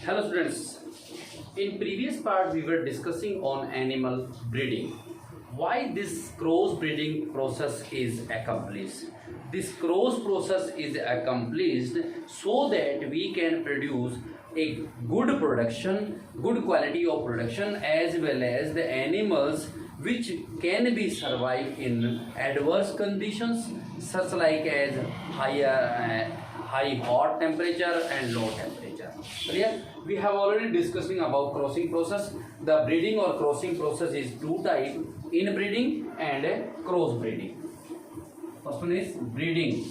Hello students. In previous part we were discussing on animal breeding. Why this cross breeding process is accomplished. This cross process is accomplished so that we can produce a good production, good quality of production, as well as the animals which can be survive in adverse conditions such like as high hot temperature and low temperature. Clear? We have already discussing about crossing process. The breeding or crossing process is two type: inbreeding and cross breeding. First one is breeding.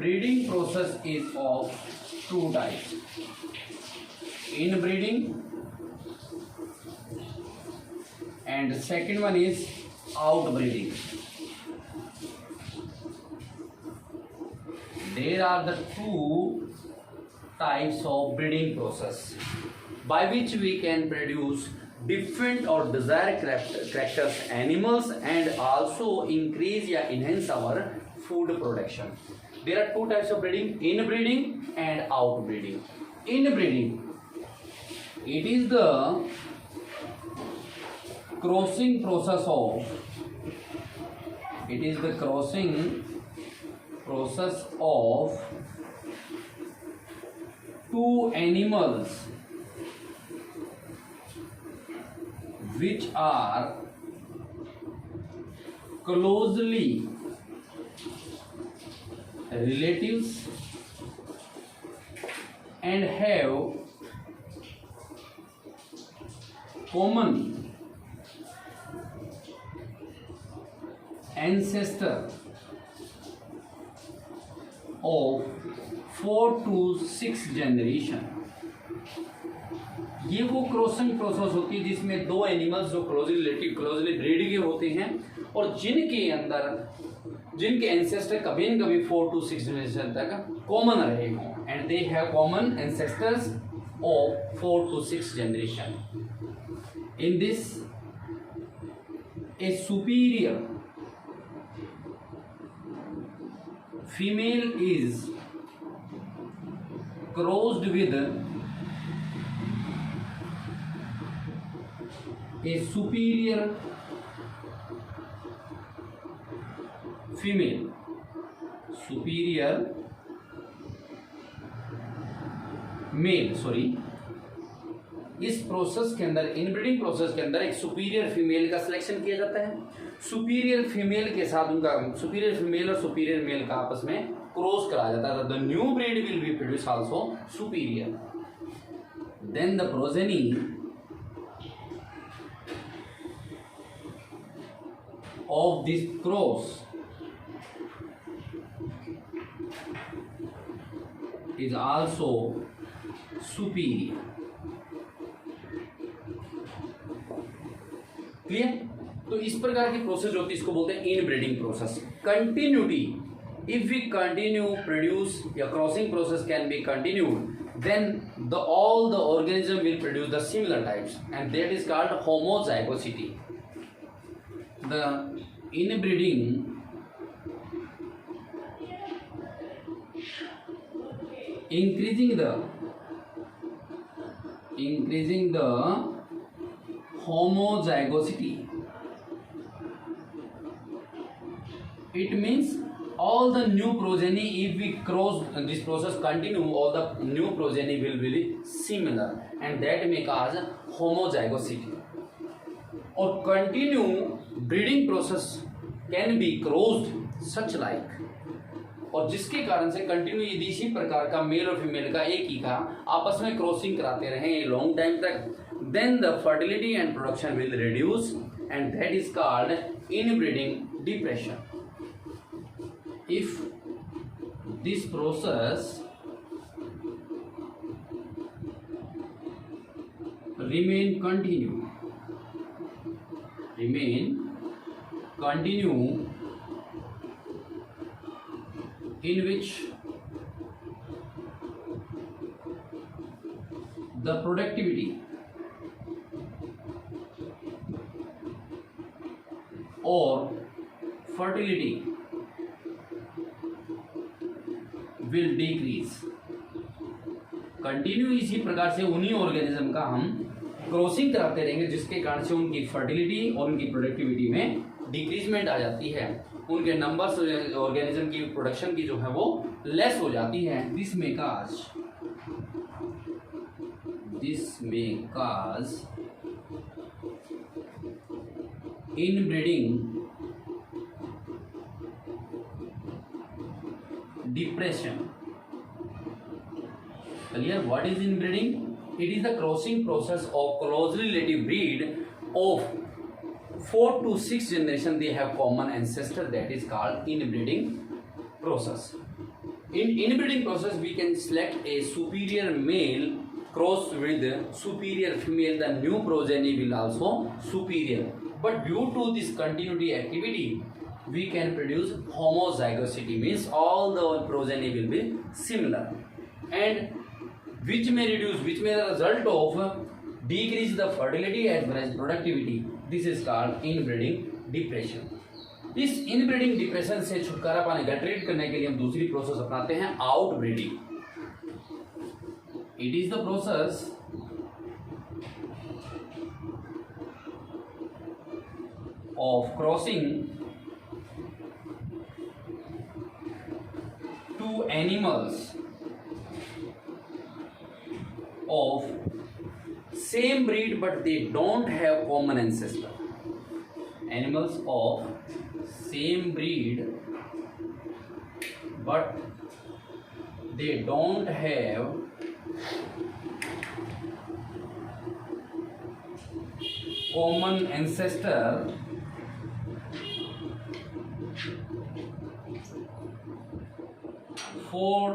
Breeding process is of two types: inbreeding, and the second one is outbreeding. There are the two types of breeding process by which we can produce different or desired characters animals and also increase or enhance our food production. There are two types of breeding: inbreeding and outbreeding. Inbreeding, it is the crossing process of two animals which are closely relatives and have common ancestor of 4 to 6 generation. ये वो crossing process होती है जिसमें दो animals जो closely breed के होते हैं और जिनके एंसेस्टर कभी न कभी 4 to 6 जनरेशन तक कॉमन रहे हों, and they have common ancestors of 4 to 6 generation. In this A superior female is crossed with a superior female. इस प्रोसेस के अंदर, इनब्रीडिंग प्रोसेस के अंदर एक सुपीरियर फीमेल का सिलेक्शन किया जाता है. सुपीरियर फीमेल के साथ उनका सुपीरियर फीमेल और सुपीरियर मेल का आपस में क्रॉस कराया जाता है. The new breed will be produce also superior. Then the progeny of this cross is also superior. Clear? तो इस प्रकार की प्रोसेस होती है, इसको बोलते हैं inbreeding process. Continuity, if we continue produce या crossing process can be continued, then all the organism will produce the similar types, and that is called homozygosity. The inbreeding increasing the homozygosity. It means all the new progeny, if we cross this process continue, all the new progeny will be similar, and that may cause homozygosity. Or continue breeding process can be crossed such like, और जिसके कारण से continue यदि इसी प्रकार का mail और female का एक ही का आपस में क्रॉसिंग कराते रहें लॉन्ग टाइम तक, then the fertility and production will reduce, and that is called inbreeding depression. If this process remain continue in which the productivity or fertility will decrease, continue इसी प्रकार से उन्हीं ऑर्गेनिज्म का हम crossing कराते रहेंगे, जिसके कारण से उनकी फर्टिलिटी और उनकी प्रोडक्टिविटी में डिक्रीजमेंट आ जाती है, उनके नंबर्स ऑर्गेनिज्म की प्रोडक्शन की जो है वो लेस हो जाती है। This may cause inbreeding depression. Clear? What is inbreeding? It is the crossing process of closely related breed of 4 to 6 generation. They have common ancestor, that is called inbreeding process. In inbreeding process, we can select a superior male cross with superior female. The new progeny will also superior. But due to this continuity activity, we can produce homozygosity, means all the progeny will be similar, and which may the result of decrease the fertility as well as productivity. This is called inbreeding depression. इस inbreeding depression से छुटकारा पाने का treat करने के लिए हम दूसरी प्रोसेस अपनाते हैं, outbreeding. It is the process of crossing two animals of same breed but they don't have common ancestor. Animals of same breed but they don't have common ancestor four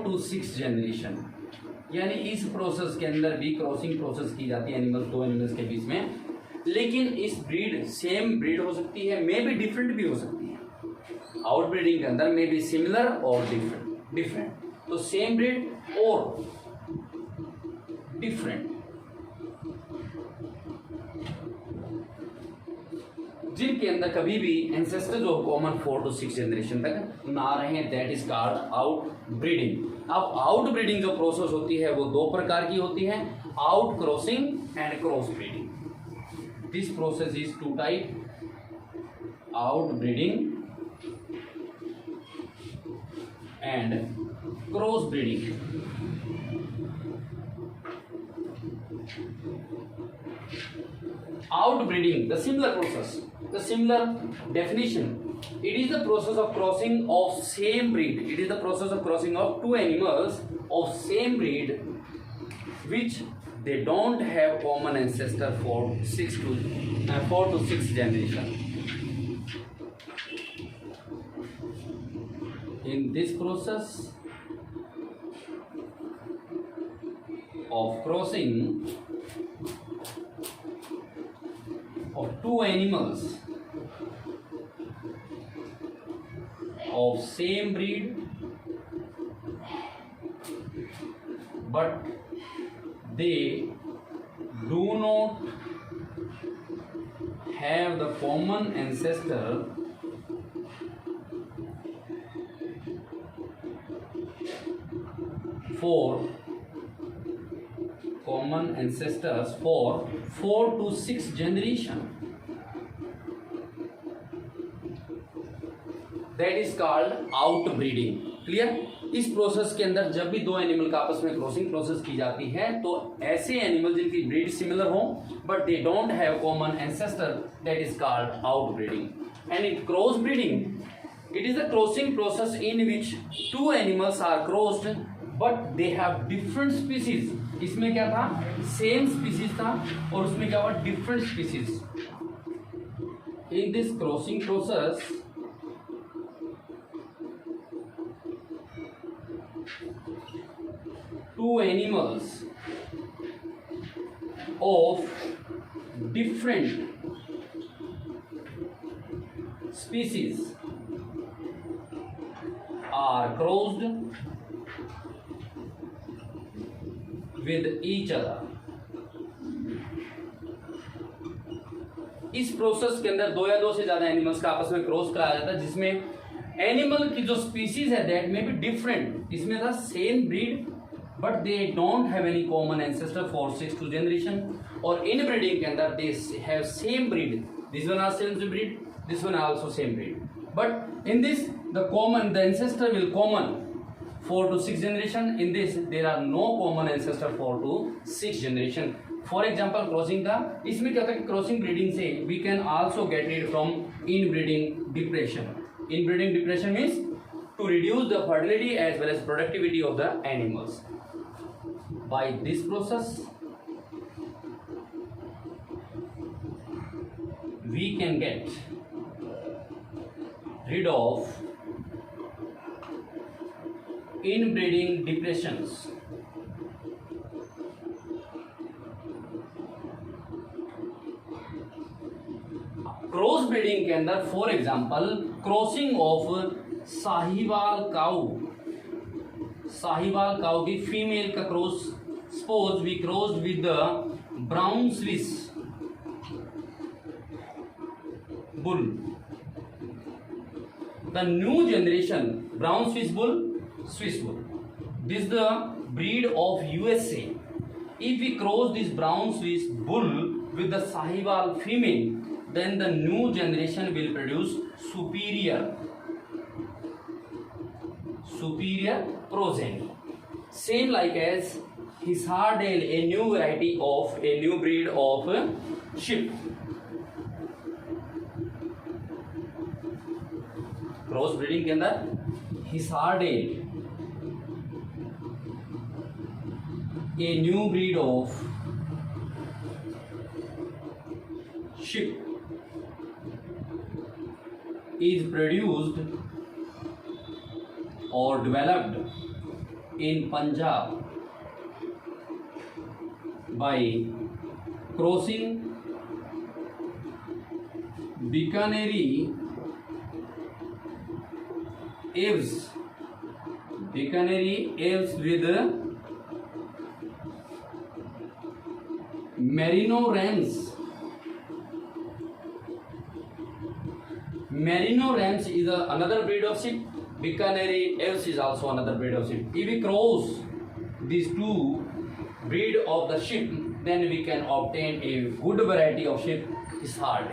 to 6 generation. यानी इस process के अंदर भी crossing process की जाती है animals, दो animals के बीच में, लेकिन इस ब्रीड सेम ब्रीड हो सकती है, मे बी डिफरेंट भी हो सकती है. आउटब्रीडिंग के अंदर मे बी सिमिलर और डिफरेंट. तो सेम ब्रीड और डिफरेंट, जिनके अंदर कभी भी एंसेस्टर जो कॉमन 4 to 6 जनरेशन तक ना रहे, that is called out breeding. अब आउट ब्रीडिंग जो प्रोसेस होती है वो दो प्रकार की होती है, out crossing and cross breeding. This process is two type, out breeding and cross breeding. Outbreeding, the similar process, the similar definition. It is the process of crossing of same breed. It is the process of crossing of two animals of same breed, which they don't have common ancestor for 4 to 6 generation. In this process of crossing of two animals of same breed but they do not have the common ancestor for common ancestors for 4 to 6 generation. That is called outbreeding. Clear? इस process के अंदर जब भी दो animal का आपस में crossing process की जाती है तो ऐसे एनिमल जिनकी ब्रीड सिमिलर हो but they don't have common ancestor, that is called outbreeding. And in cross breeding, it is a crossing process in which two animals are crossed but they have different species. इसमें क्या था, same species था और उसमें क्या हुआ, different species. In this crossing process two animals of different species are crossed with each other. इस process के अंदर दो या दो से ज्यादा एनिमल्स का आपस में क्रॉस कराया जाता है, जिसमें एनिमल की जो स्पीसीज है दैट में बी डिफरेंट, इसमें था same breed but they don't have any common ancestor four 6 to generation. और इन ब्रीडिंग के अंदर they have same breed, this one are same breed, this one are also same breed, but in this the ancestor will common 4 to 6 generation. In this there are no common ancestor 4 to 6 generation. For example crossing का, इसमें क्या होता है कि crossing breeding से we can also get rid from inbreeding depression. Inbreeding depression means to reduce the fertility as well as productivity of the animals. By this process we can get rid of inbreeding depressions. Cross breeding के अंदर for example crossing of Sahiwal cow की female का cross, suppose we crossed with the brown Swiss bull. The new generation brown Swiss bull. This is the breed of USA. If we cross this brown Swiss bull with the Sahiwal female, then the new generation will produce superior progeny. Same like as Hisardale, a new variety of a new breed of sheep. Cross breeding के अंदर Hissardale, a new breed of sheep is produced or developed in Punjab by crossing Bikaneri Aves with Merino Rams. Merino Rams is another breed of sheep. Bikaneri Aves is also another breed of sheep. If we cross these two breed of the sheep, then we can obtain a good variety of sheep. Is hard.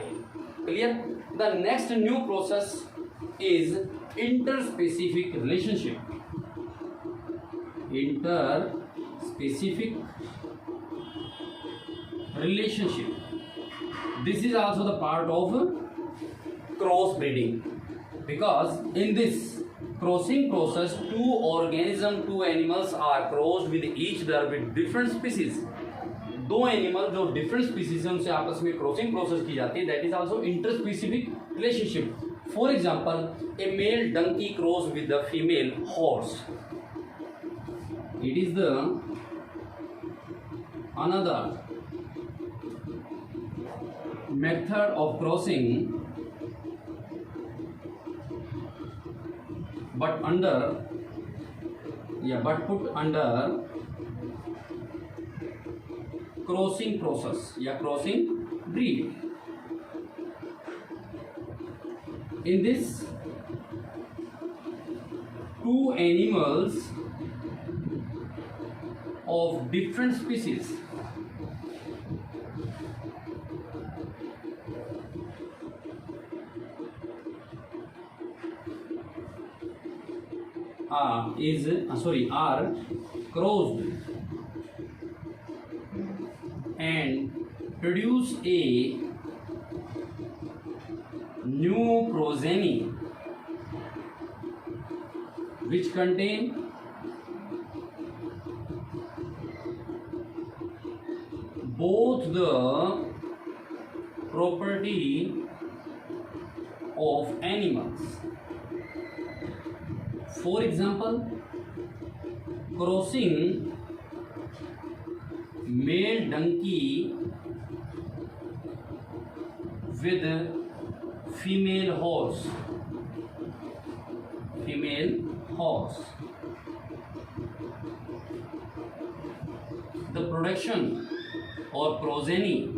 Clear? The next new process is interspecific relationship. This is also the part of cross breeding, because in this crossing process two animals are crossed with each other with different species. दो animal जो different species है उनसे आपस में crossing process की जाती है, that is also interspecific relationship. For example, a male donkey cross with the female horse. It is the another method of crossing, but put under crossing process या crossing breed. In this, two animals of different species are crossed and produce a new progeny which contain both the property of animals. For example, crossing male donkey with female horse. The production or progeny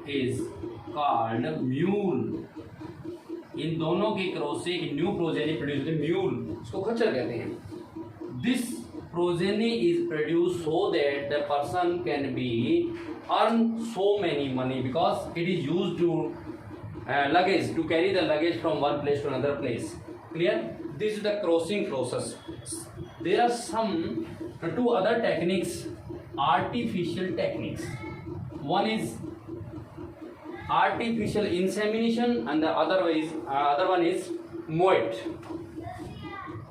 is called mule. इन दोनों के cross से new progeny produce होती है, mule, इसको खच्चर कहते हैं. This progeny is produced so that the person can be earn so many money because it is used to luggage, to carry the luggage from one place to another place. Clear? This is the crossing process. There are some two other techniques, artificial techniques. One is artificial insemination and the other one is moat.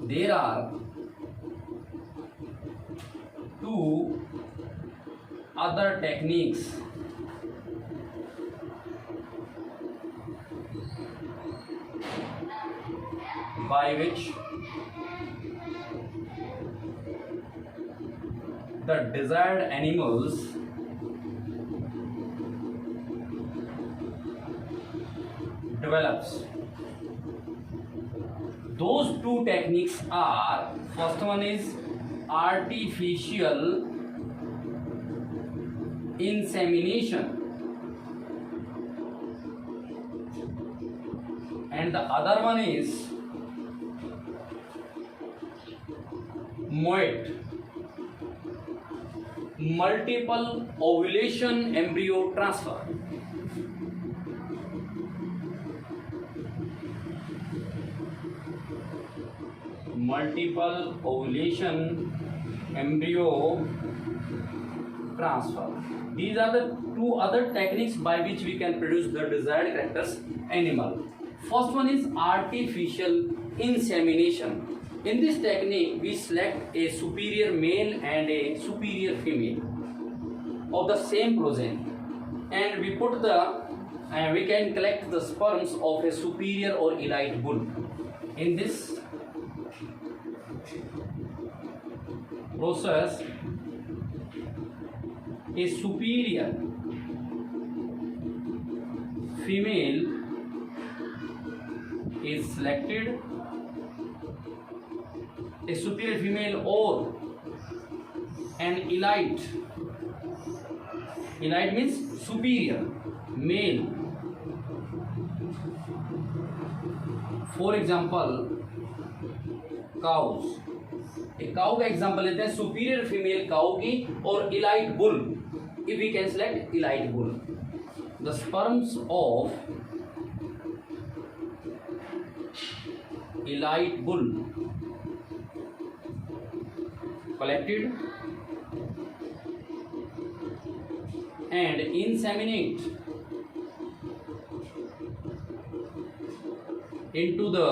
There are two other techniques by which the desired animals develops. Those two techniques are, first one is artificial insemination and the other one is MOET, multiple ovulation embryo transfer. Multiple ovulation embryo transfer. These are the two other techniques by which we can produce the desired characters animal. First one is artificial insemination. In this technique, we select a superior male and a superior female of the same progeny, and we put we can collect the sperms of a superior or elite bull. In this process, a superior female is selected, a superior female or an elite means superior male. For example, cows. एक cow का example लेते हैं, superior female cow की और elite bull. If we can select elite bull, the sperms of elite bull collected and inseminate into the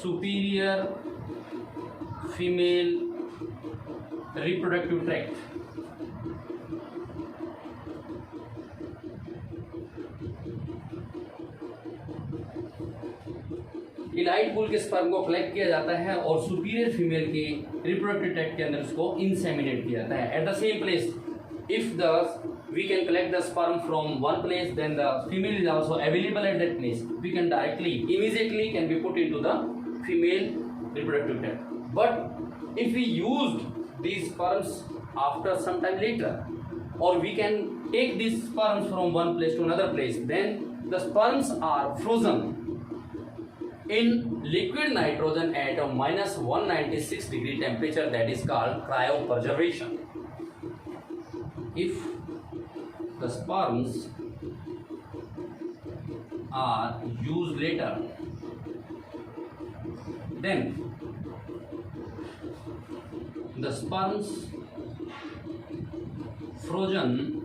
superior female reproductive tract. Elite bull के sperm को collect किया जाता है और सुपीरियर फीमेल के reproductive tract के अंदर उसको इंसेमिनेट किया जाता है. At the same place, if the we can collect the sperm from one place, then the female is also available at that place. We can immediately can be put into the female reproductive tract. But if we used these sperms after some time later, or we can take these sperms from one place to another place, then the sperms are frozen in liquid nitrogen at a minus 196 degree temperature, that is called cryopreservation. If the sperms are used later, then the sperms frozen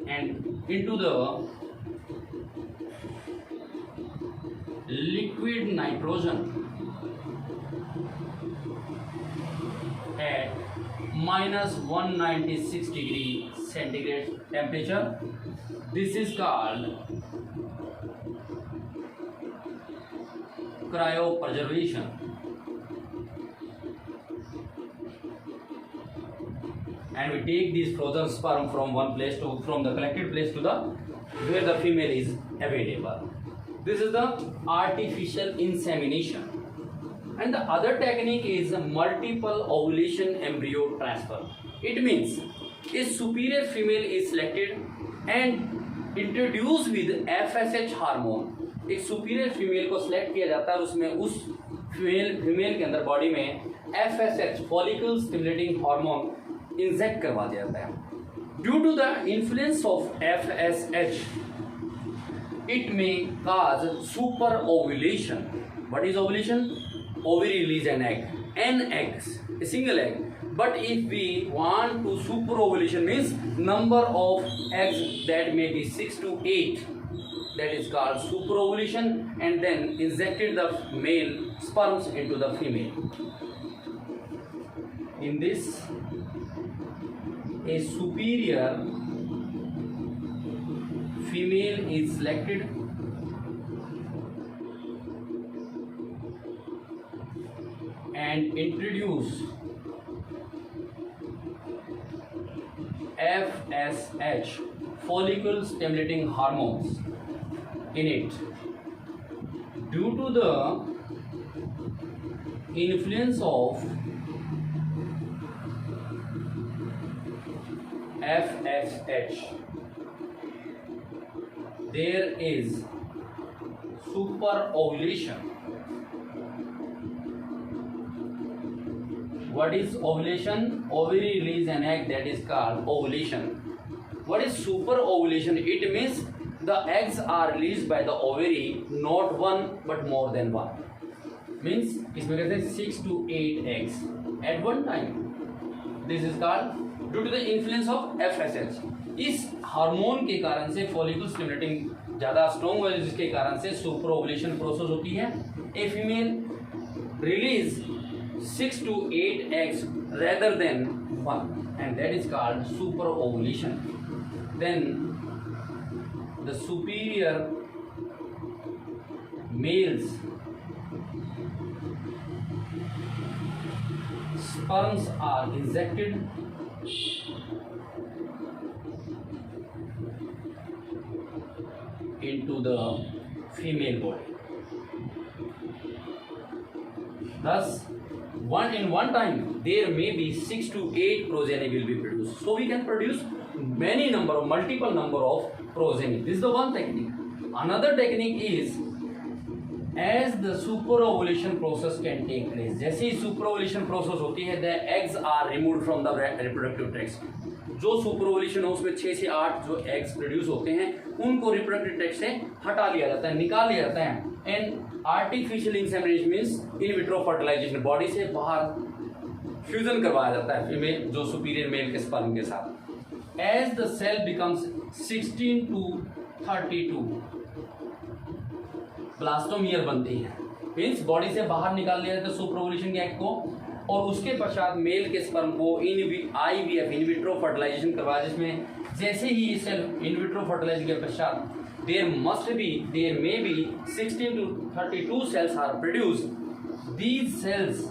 and into the liquid nitrogen at minus 196 degree centigrade temperature. This is called cryopreservation. And we take these frozen sperm from the collected place to the where the female is available. This is the artificial insemination. And the other technique is multiple ovulation embryo transfer. It means a superior female is selected and introduce with FSH hormone. एक superior female को select किया जाता है और उसमें उस female के अंदर बॉडी में FSH follicle stimulating hormone inject करवा दिया जाता है। Due to the influence of FSH it may cause super ovulation. What is ovulation? Ovary release an egg. N eggs, a single egg. But if we want to super ovulation means number of eggs that may be 6 to 8. That is called super ovulation, and then injected the male sperms into the female. In this, a superior female is selected and introduce FSH follicle stimulating hormones in it. Due to the influence of FSH, there is super ovulation. What is ovulation? Ovary release an egg, that is called ovulation. What is super ovulation? It means the eggs are released by the ovary, not one but more than one. Means इसमें कहते हैं 6 to 8 eggs at one time. This is called due to the influence of FSH. इस hormone के कारण से follicle stimulating ज़्यादा strong हो जिसके कारण से सुपर ओवुलेशन प्रोसेस होती है। A female release 6 to 8 eggs rather than one, and that is called super ovulation. Then the superior males sperms are injected into the female body. Thus, one time there may be 6 to 8 progeny will be produced. So we can produce multiple number of progeny. This is the one technique. Another technique is as the super ovulation process can take place. जैसे ही super ovulation process होती है, the eggs are removed from the reproductive tracts. जो super ovulation हो उसमें 6 से 8 जो eggs produce होते हैं उनको रिप्रोडक्टिव ट्रैक्ट से हटा लिया जाता है, निकाल लिया जाता है। And artificial insemination means in vitro fertilisation, body से बाहर फ्यूजन करवाया जाता है फीमेल जो सुपीरियर मेल के स्पर्म के साथ। As the cell becomes 16 to 32 blastomere बनती है, मीन्स बॉडी से बाहर निकाल लिया जाता है सुपर ओवुलेशन के एग को, और उसके पश्चात मेल के स्पर्म को IVF इन विट्रो फर्टिलाइजेशन करवाया, जिसमें जैसे ही ये सेल इन विट्रो फर्टिलाइजेशन के पश्चात there may be 16 to 32 cells are produce. These cells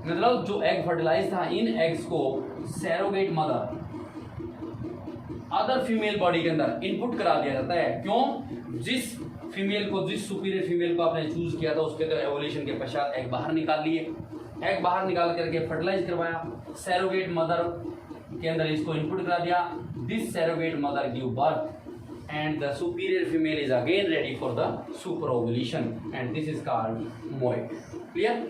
मतलब जो एग फर्टिलाइज था, इन एग्स को surrogate mother other female body के अंदर इनपुट करा दिया जाता है। क्यों? जिस सुपीरियर फीमेल को आपने चूज किया था उसके तो एवोल्यूशन के पश्चात एग बाहर निकाल लिए, एग बाहर निकाल करके फर्टिलाइज करवाया, सैरोगेट मदर के अंदर इसको इनपुट करा दिया। This surrogate mother give birth and the superior female is again ready for the super ovulation, and this is called MOET. Clear?